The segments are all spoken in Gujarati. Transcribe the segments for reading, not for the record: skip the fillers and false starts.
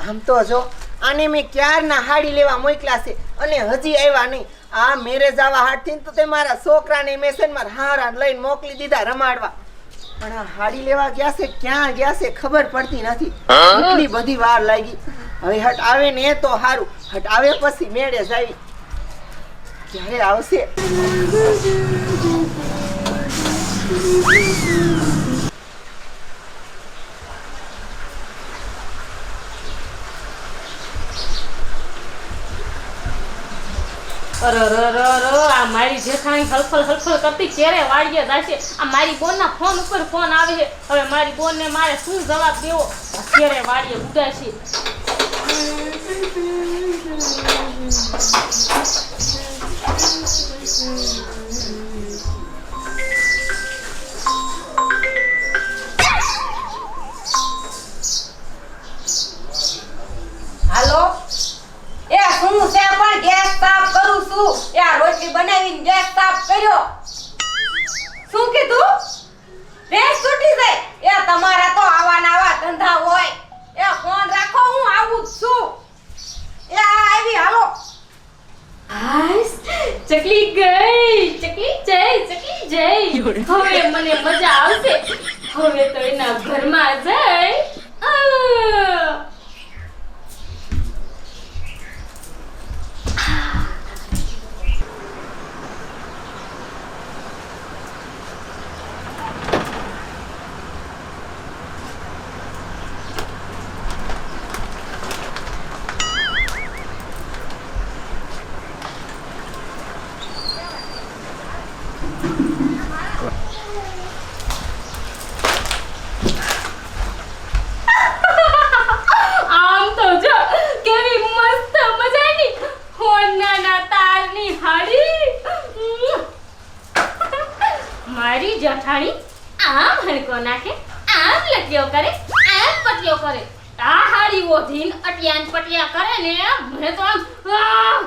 આમ તો જો આને મેં ક્યારના હાડી લેવા મોકલ્યા છે અને હજી આવ્યા નહીં. આ મેરેજ આવા હાડથી તો તે મારા છોકરાને મેસેજમાં હારા લઈને મોકલી દીધા રમાડવા. પણ આ હાડી લેવા ગયા છે, ક્યાં ગયા છે ખબર પડતી નથી. એટલી બધી વાર લાગી. હવે હટ આવે ને તો સારું, હટ આવે પછી મેળે જાવી. ક્યારે આવશે? આ મારી જેઠાણી હલફલ કરતી ક્યારે વાડીએ જાશે. આ મારી બોનના ફોન ઉપર ફોન આવે છે. હવે મારી બોનને મારે શું જવાબ દેવો? ક્યારે વાડીએ ઉડાશે. હાલો એ શું છે પણ ગેસ સાફ કરું છું. એ આ રોટલી બનાવીને ગેસ સાફ કર્યો. શું કીધું? રેસ છૂટી જાય. એ તમારા તો આવા ધંધા હોય. એ ફોન રાખો, હું આવું જ છું. એ આ આવી હાલો. હાસ ચકલી ગઈ, ચકલી જય. હવે મને મજા આવશે. હવે તો એના ઘરમાં જઈ જેઠાણી આમ હણકો નાખે, આમ લટિયો કરે, આમ પટિયો કરે. આ હાડી ઓધીન અટિયાન પટિયા કરે ને મને તો આમ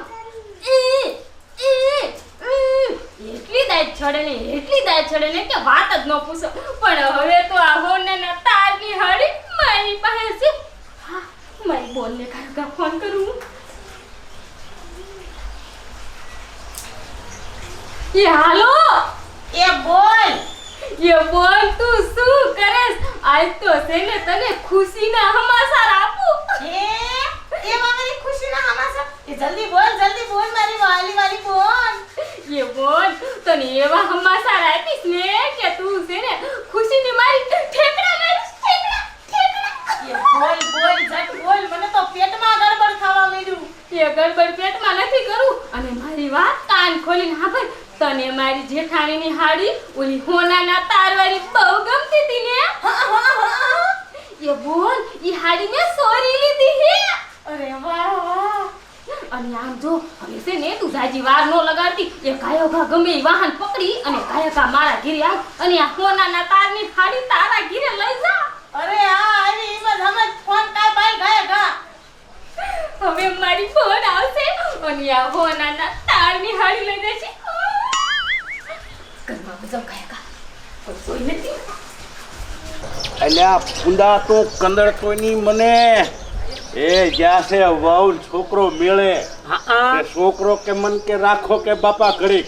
એટલી દાય છોડે ને કે વાત જ ન પૂછો. પણ હવે તો આ હોનાના તારની હાડી મારી પાસે છે. હા, મારી બોનને કાકા ફોન કરું. એ હાલો. એ બોલ તું શું કરેસ? આજ તો છે ને તને ખુશીના સમાચાર આપું. એ મારી ખુશીના સમાચાર. એ જલ્દી બોલ મારી વાલી બોલ. એ બોલ તને એવા સમાચાર આપીશ ને કે તું છે ને ખુશીની મારી ઠેકડા મારીશ. એ બોલ જટ બોલ. મને તો પેટમાં ગડબડ થવા માંડ્યું. એ ગડબડ પેટમાં નથી કરું. અને મારી વાત કાન ખોલીને સાંભળ. તને મારી જેઠાણીની હાડી ઓલી હોનાના તારવાળી બહુ ગમતી હતી ને? એ બોલ ઈ હાડી મેં સોરી લીધી હે. અરે વાહ. અને આમ જો હવે છે ને તું જાજી વાર નો લગાડતી. એ કાયોગા ગમે ઈ વાહન પકડી અને કાયકા મારા ઘરે આવ અને આ હોનાના તારની હાડી તારા ઘરે લઈ જા. અરે આ આવી ઈમાં હમે ફોન કાય બાઈ ગાયગા. હવે મારી ફોન આવશે અને આ હોનાના તારની હાડી લઈ જશે. અલ્યા ફૂંદા તો કંદળ તોની મને એ જ્યાં છે વહુ છોકરો મેળે તે છોકરો કે મન કે રાખો કે બાપા ઘડી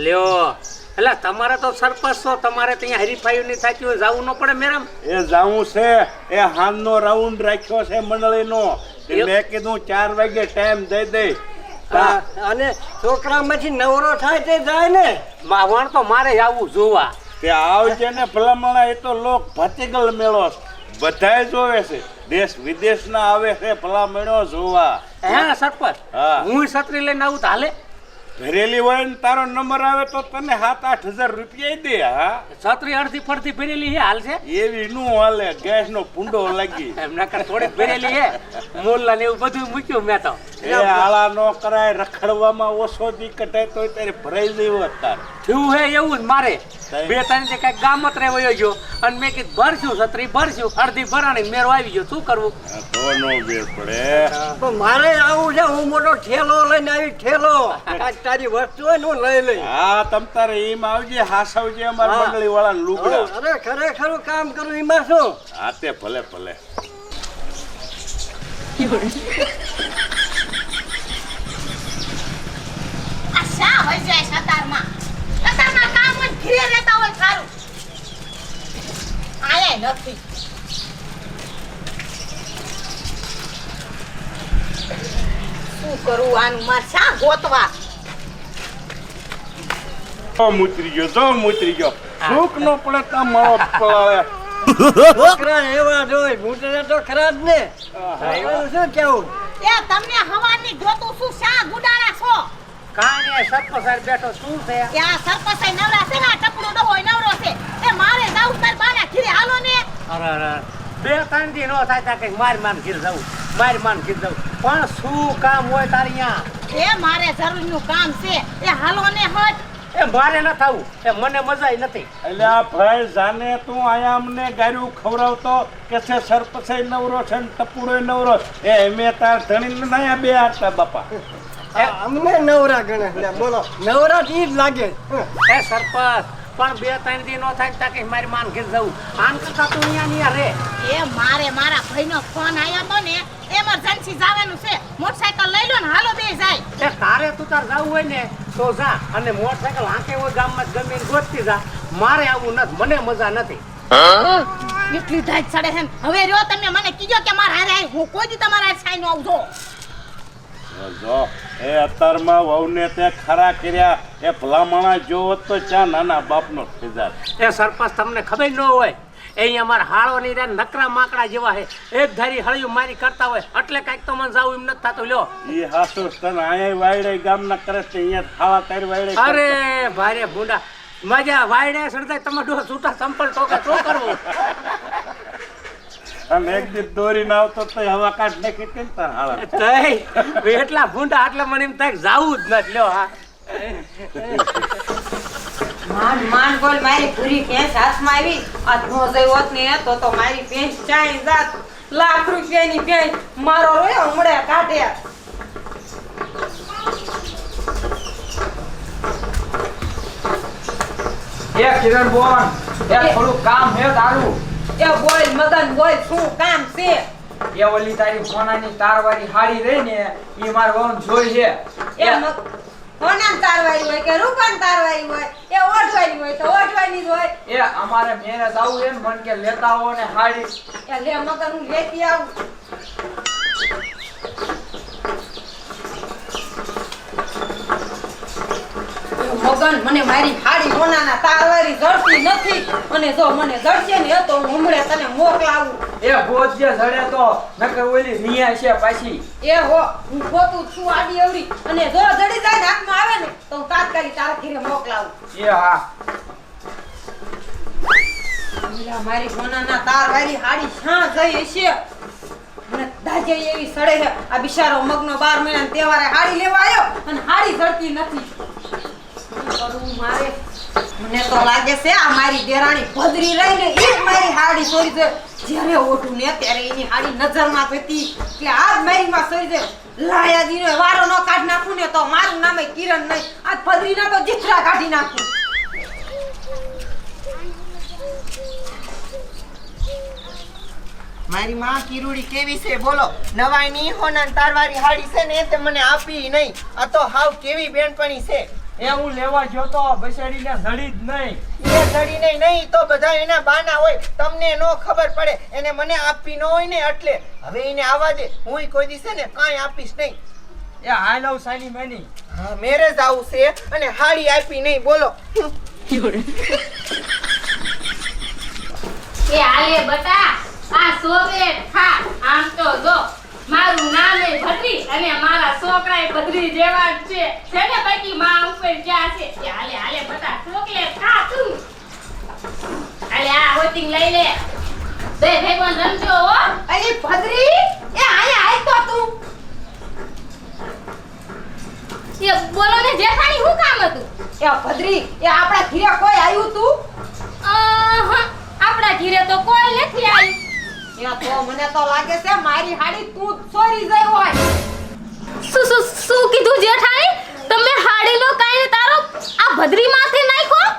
લ્યો. એટલે તમારે તો સરપંચ છો, તમારે ત્યાં હરીફાઈ નહીં થતી હોય, જાવું ન પડે મેડમ? એ જાવું છે. એ હાનનો રાઉન્ડ રાખ્યો છે મંડળીનો. મેં કીધું 4 વાગે ટાઈમ દઈ દે. અને છોકરામાંથી નવરો થાય તે જાય ને. માવણ તો મારે આવું જોવા. તે આવજે ને ભલામણા. એ તો લોક ભતીગલ મેળો બધાય જોવે છે. દેશ વિદેશના આવે છે ભલામણો જોવા. હે સરપંચ? હા. હું છત્રી લઈને આવું તો હાલે? ભરેલી હોય ને તારો નંબર આવે તો તને 7-8 હજાર રૂપિયા દે. હા, છત્રી અડધી ફરતી ભરેલી છે, હાલ છે? એવી નું હાલે. ગેસ નો ભૂંડો લાગી એમના કર થોડીક ભરેલી છે. મોલ્લા ને એવું બધું મૂક્યું મેં તો. એ આળા નો કરાય. રખડવામાં ઓછો દી કઢાય તો તારે ભરાઈ દેવો તાર. થયું હે એવું જ મારે. 2-3 જે કઈક ગામત રે વયો ગયો અને મેં કીધું ભરશું છત્રી ભરશું. અડધી ભરાણી મેરો આવી ગયો. શું કરવું? તો નો બેર પડે. તો મારે આવું છે. હું મોટો ઠેલો લઈને આવી. ઠેલો કાંઈક તારી વસ્તુ હોય ને હું લઈ લઈ. હા, તમ તારે એમ આવજે. હાસવજે અમારા મંડળી વાળા લુગડા. અરે ખરેખર કામ કરું એમાં શું. હા તે ભલે ભલે. આ શા હોય જાય સતારમાં કામ હોય ઘરે રહેતા હોય સારું આયા નથી શું કરું આનું માર શા ગોતવા મૂતરી ગયો સુખ નો પડે તો મારો પળાવે છોકરા એવા જ હોય મૂતરે તો ખરા જ ને છોકરાનું શું કેવું એ તમને હવાની ગોતું શું શા ગુડાણા છો કાંઈ સરપસાર બેઠો શું છે કે આ સરપસાઈ નવરા છે ને આ ટપડો ડો હોય નવરો છે એ મારે જાવું તાર બાના ઘીરે હાલો ને અરે બે ત્રણ દી નો થાય ત્યાં કઈ મારી માન ઘીર જવું પણ શું કામ હોય તારી અહીંયા એ મારે જરૂરનું કામ છે એ હાલો ને હટ એ મારે ન થવું એ મને મજા નથી એટલે આ ભાઈ જાને તું આયા અમને ગાર્યું ખવડાવતો કે છે સરપસાઈ નવરો છે ને ટપુડો નવરો એ મેં તાર ધણી ના બે આટલા બાપા અમને નવરા ગણે લે બોલો નવરા ઈ જ લાગે એ સરપંચ પણ બે ત્રણ દી નો થાય ત્યાં કઈ મારી માન ઘીર જવું આન કરતા તું અહીંયા રે એ મારે મારા ભાઈનો ફોન આવ્યો તો ને એમરજન્સી જવાનું છે મોટરસાઇકલ લઈ લો ને હાલો બે જાય એ તારે તું તાર જવું હોય ને તો જા અને મોટરસાયકલ હાંકે હોય ગામમાં ગમીને ગોતતી જા મારે આવું નથી મને મજા નથી એટલી ધાજ સડે છે ને. હવે રહ્યો તમે મને કીધો કે મારા હારે આય. હું કોઈ દી તમારા હારે સાઈ નો આવજો જો એ અત્યારમાં વહુને તે ખરા કર્યા એ ભલામણા જોવો તો ચા નાના બાપનો ખીજાર એ સરપંચ તમને ખબર ન હોય એ અહીંયા મારા હાળો ની રે નકરા માકડા જેવા છે એક ધારી હળિયું મારી કરતા હોય એટલે કાંઈક તો મને જાવું એમ નથી થતું લ્યો ઈ હાસુ તને આયા વાયડે ગામના કરે છે અહીંયા ખાવા તારી વાયડે અરે ભારે ભૂંડા મજા વાયડે સડતા તમે ડો છૂટા સંપલ ટોકા તો કરવું અને એક દી દોરીને આવતો તો હવા કાઢ નાખી હતી ને તાર હાળા તઈ એટલા ભૂંડા એટલે મને એમ થાય જાવું જ નથી લ્યો હા માન બોલ મારી પૂરી ભેંસ હાથમાં આવી આ નો જઈવત ને તો મારી ભેંસ ચાઈ જાત લાખ રૂપિયાની ભેંસ મારો રોયો હમણે કાઢે એ કિરણ બોન એ થોડું કામ હે તારું એ બોલ મગન બોલ શું કામ છે એ ઓલી તારી સોનાની તારવાળી હાડી રહી ને ઈ માર વહુ જોઈ છે એ હોનાન તારવાળી હોય કે રૂપાન તારવાળી હોય એ ઓઢવાની હોય તો ઓઢવાની જ હોય એ અમારે મેરેજ આવું એમ મન કે લેતા આવો ને હાડી એ લે મગન હું લેતી આવું મગન મને મારી હાડી હોનાના તારવાળી જડતી નથી અને જો મને જડશે ને તો હું હમણે તને મોકલાવું એ ભોજ જે જડે તો નકર ઓલી નિયા છે પાછી એ હો હું પોતું છું આડી એવડી અને જો જડી જાય ને હાથમાં આવે ને તો હું તાત્કાલિક તારા ઘરે મોકલાવું એ હા મીરા મારી હોનાના તારવાળી હાડી શા જઈ હશે મને દાજે એવી સડે છે આ બિચારો મગનો 12 મહિનાનો તહેવારે હાડી લેવા આવ્યો અને હાડી જડતી નથી શું કરું મારે મને તો લાગે છે આ મારી દેરાણી ભદ્રી રહીને ઈ જ મારી હાડી ચોરી છે જ્યારે ઓઠું ને ત્યારે એની હાડી નજરમાં પેતી એટલે આજ મારી માં ચોરી છે લાયા દીનો વારો નો કાઢ નાખું ને તો મારું નામે કિરણ નહીં આજ ભદ્રીના તો જીથરા કાઢી નાખું મારી માં કિરુડી કેવી છે બોલો નવાઈ ની હોના તારવારી હાડી છે ને તે મને આપી નહીં આ તો હાવ કેવી બેનપણી છે એ હું લેવા ગયો તો બસેડીને જડી જ નહીં એ જડીને નહીં તો બધા એના બાના હોય તમને નો ખબર પડે એને મને આપી ન હોય ને એટલે હવે એને આવા દે હું કોઈ દિવસે ને કાંઈ આપીશ નહીં એ હાલવ સાની મેની હા મેરેજ આવું છે અને હાડી આપી નહીં બોલો એ આલે બટા આ ચોકલેટ ખા આમ તો જો મારું નામ એ ભદ્રી અને મારા છોકરાએ ભદ્રી જેવા જ છે ને બાકી માં ઉપર ક્યાં છે એ હાલે હાલે બટા ચોકલેટ ખા તું હાલે આ હોટિંગ લઈ લે બે ભેગવાન રમજો હો અરે ભદ્રી એ આયા આય તો તું એ બોલો ને જેઠાણી શું કામ હતું એ ભદ્રી એ આપણા ઘરે કોઈ આવ્યું તું આપણા ઘરે તો કોઈ નથી આવ્યું એ તો મને તો લાગે છે મારી હાડી તું ચોરી ગઈ હોય શું કીધું જેઠાણી તમે હાડીનો કાઈને તારો આ ભદ્રી માથે નાખ્યો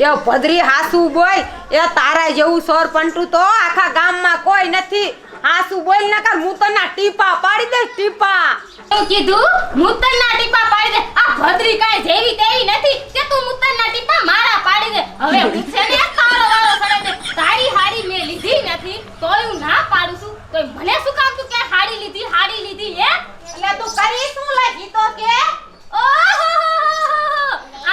એ ભદ્રી હાસુ બોય એ તારા જેવું સોર પંટુ તો આખા ગામમાં કોઈ નથી હાસુ બોલ નકર હું તને ટીપા પાડી દઈશ ટીપા. હું કીધું મૂતરના ટીપા પાડી દે. આ ભદ્રી કાંઈ જેવી તેવી નથી કે તું મૂતરના ટીપા મારા પાડી દે. હવે હું છે ને તારો વારો સડાઈ દે. તારી હાડી મેં લીધી નથી તોય હું ના પાડું છું. તોય મને શું કામ તું કે હાડી લીધી હે? એટલે તું કરી શું લાગી તો કે ઓહો!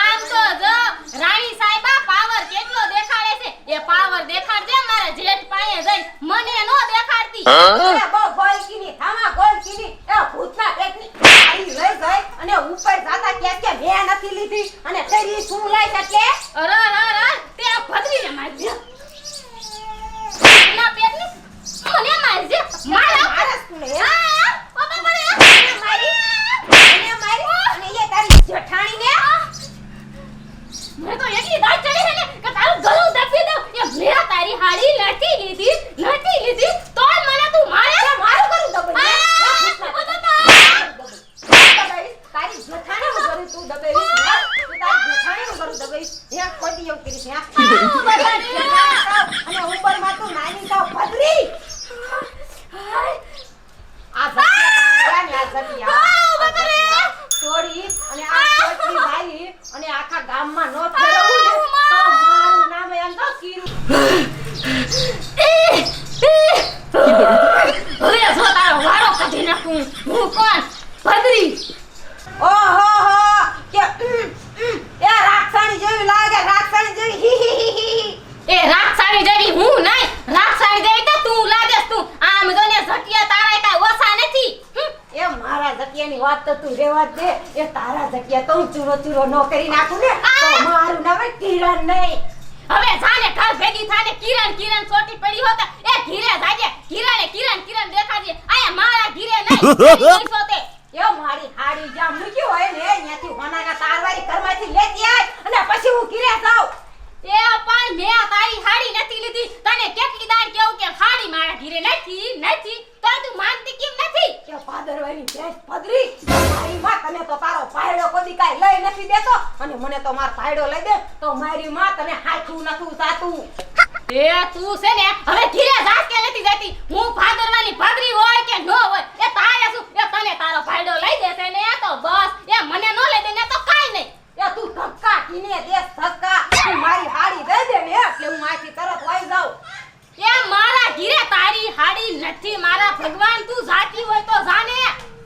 આમ તો જો રાણી સાહેબા પાવર કેટલો દેખાડે છે. એ પાવર દેખાડજે મારા જેઠ પાસે જઈને. મને નો દેખાડતી. અરે બહુ ગોલકીની થામા ગોલકીની એ ભૂતના પેટની હાડી લઈ જાય અને ઉપર જાતા કે મેં નથી લીધી અને તેરી શું લાઈ એટલે અરે તે ભદ્રીને મારી દે. ના પેટની મને મારી દે. મારા મારસ તું લે બાબા મને મને મારી અને એ તારી જેઠાણીને મેં તો એટલી દાટ ચડી છે ને કે તારું ગળું દબી દઉં. એ મેં તારી હાડી નથી લીધી તોય મને તું મારે. મારું કરું દબાઈ તારી જેઠાણીનું કરું તું દબાઈ તું તારી જેઠાણીનું કરું દબાઈ હે કોઈ દી એવું કરી છે અને ઉંમરમાં તું નાની તો ભદ્રી આ જગ્યા છોડી અને આ છોકરી ભાઈ અને આખા ગામમાં નો ફેરવું ને તો મારું નામ એમ તો કીરું હવે જો તારો વારો કાઢી નાખું. હું કોણ? ભદ્રી. ઓહો હો કે એ રાક્ષણી જેવી લાગે રાક્ષણી જેવી હી હી હી હી એ રાક્ષસાણી જેવી હું નહીં. રાક્ષસાણી જેવી તો તું લાગેસ તું. આમ જોને ઝટિયા તારા કાંઈ ઓછા નથી. એ મારા જગ્યાની વાત તો તું રેવા દે એ તારા જગ્યા તો હું ચૂરો નો કરી નાખું ને તો મારું નામ કિરણ નહીં હવે જાને ઘર ભેગી થાને કિરણ છોટી પડી હોત એ ઘીરે જાજે. કિરણ દેખાજે. આયા મારા ઘીરે નહીં. સોતે એ મારી હાડી જ્યાં મૂકી હોય ને ત્યાંથી હોનાના તારવારી ઘરમાંથી લેતી આય અને પછી હું ઘીરે જાઉં. એ પણ મેં તારી હાડી નથી લીધી. તને કેટલી દાડ કેવું કે હાડી મારા ઘીરે નથી તો તું માનતી કેમ નથી? કે પાદરવાની ભેંસ પદરી મારી માં તને તો તારો પાયડો કદી કાઈ લઈ નથી દેતો અને મને તો માર પાયડો લઈ દે તો મારી માં તને હાચું નતું જાતું. એ તું છે ને હવે ઘીરે જાસ કે નથી જતી. હું ભાદરવાની ભાદરી હોય કે ન હોય એ તારે શું? એ તને તારો ભાઈડો લઈ દેશે ને તો બસ. એ મને ન લઈ દે ને તો કાઈ નહીં. એ તું ધક્કા કીને દે ધક્કા તું મારી હાડી દઈ દે ને એટલે હું આથી તરત વઈ જાઉં. એ મારા ઘીરે તારી હાડી નથી. મારા ભગવાન તું જાતી હોય તો જાને.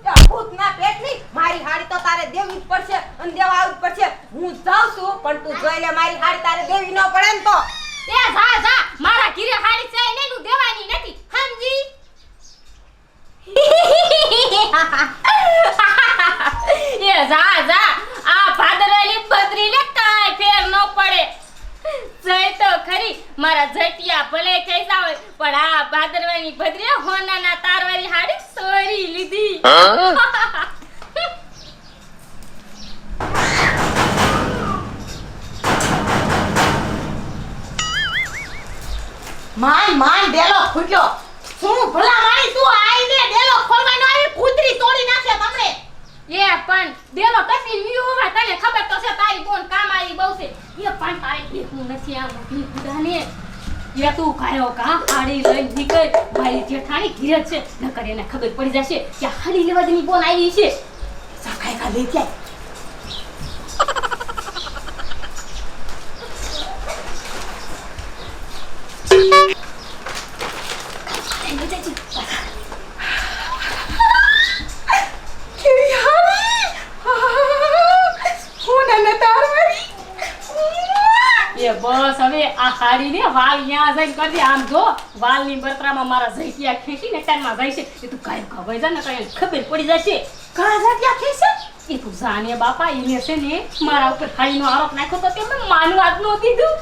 એ ભૂતના પેટની મારી હાડી તો તારે દેવી જ પડશે અને દેવા આવવી જ પડશે. હું જાઉં છું પણ તું જોઈ લે મારી હાડી તારે દેવી ન પડે ને તો એ જા મારા ઘીરે હાડી છે ને નું દેવાની નથી. સમજી? એ જા આ ભાદરવાની બદરીને કાંઈ ફેર ન પડે. જઈ તો ખરી મારા જટિયા ભલે કૈસા હોય પણ આ ભાદરવાની બદરીએ હોનાના તારવાળી હાડી સોરી લીધી. માન ડેલો ફૂટ્યો. શું ભલા મારી તું આઈને ડેલો ખોલવાનો આવી કૂતરી તોડી નાખે તમને. એ પણ દેલો કસી લ્યો હોય તને ખબર તો છે તારી બોન કામ આવી બહુ છે. એ પણ તારી દેખું નથી આ મોટી ખુદાને. એ તું કાયો કા હાડી લઈને નીકળ. મારી જેઠાણી ઘીરે છે નકર એને ખબર પડી જશે કે હાડી લેવા દની બોન આવી છે. સાખાય કા લઈ જાય. એ બસ હવે આ હાડીને વાલ ન્યા જઈને કરજે. આમ જો વાલની બરતરામાં મારા ઝૈટિયા ખેંચીને કાનમાં જાય છે. એ તું કાંઈ ખબર છે ને કાંઈ ખબર પડી જશે. કા જાત્યા ખેસે એ તું જાને બાપા એને છે ને મારા ઉપર હાડીનો આરોપ નાખ્યો તો તે મેં માનવા જ ન દીધું.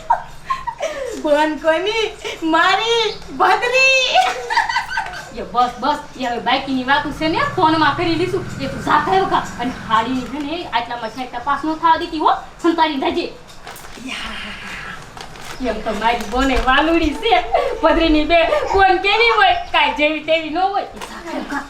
બોન કોની મારી ભદ્રી. એ બસ એ હવે બાઈકની વાતું છે ને ફોનમાં કરી લીધું. એ તું જા થયો કા અને હાડી છે ને આટલામાં છે તપાસ ન થવા દીધી હો. સંતાડી જજે. એમ તો મારી બોને વાલુડી છે. પદરીની બે કોણ કેવી હોય કાંઈ જેવી તેવી ન હોય. એ જા થયો કા.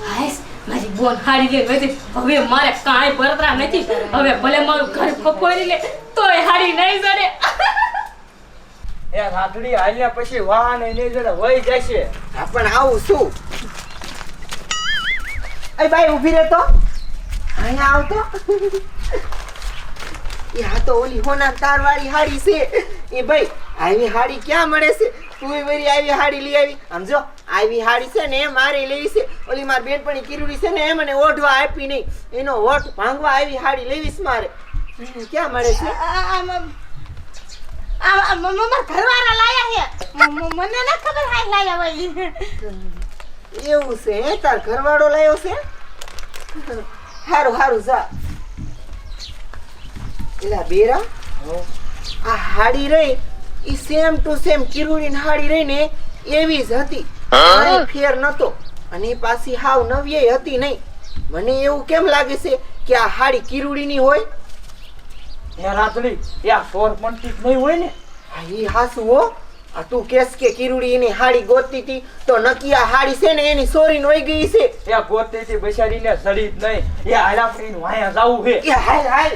હાઈસ મારી બોન હાડી લે વધી. હવે મારે કાંઈ બરતરા નથી. હવે ભલે મારું ઘર ફફોડી લે તોય હાડી નહીં જડે. એ રાતડી હાલ્યા પછી વાહન નહીં જરા વહી જશે. હા પણ આવું શું? એ ભાઈ ઊભી રહે તો અહીંયા આવતો. એ હા તો ઓલી હોના તાર વાળી હાડી છે. એ ભાઈ આવી હાડી ક્યાં મળે છે? તું વળી આવી હાડી લઈ આવી. આમ જો આવી હાડી છે ને એ મારે લેવી છે. ઓલી મારી બેનપણી કિરુડી છે ને એ મને ઓઢવા આપી નહીં. એનો વટ ભાંગવા આવી હાડી લેવી છે મારે. ક્યાં મળે છે? ઘરવાળા લાયા છે મને ના ખબર હાય લાયા હોય એવું છે હે? તાર ઘરવાળો લાવ્યો છે? હારું હારું જા. એલા બેરા આ હાડી રહી ઈ સેમ ટુ સેમ કિરુડીની હાડી રહી ને એવી જ હતી. કાંઈ ફેર નતો અને ઈ પાછી હાવ નવી હતી નહીં. મને એવું કેમ લાગે છે કે આ હાડી કિરુડીની હોય? એ રાતડી એ આ સોર પંટી નહીં હોય ને. હા, ઈ હાસુ હો. આ તું કેસ કે કિરુડી એની હાડી ગોતતી હતી તો નકી આ હાડી છે ને એની સોરી નોઈ ગઈ છે. એ ગોતેથી બચારીને સડી જ નહીં. એ હાલ આપણે વાયા જાવું છે. એ હાલ હાલ.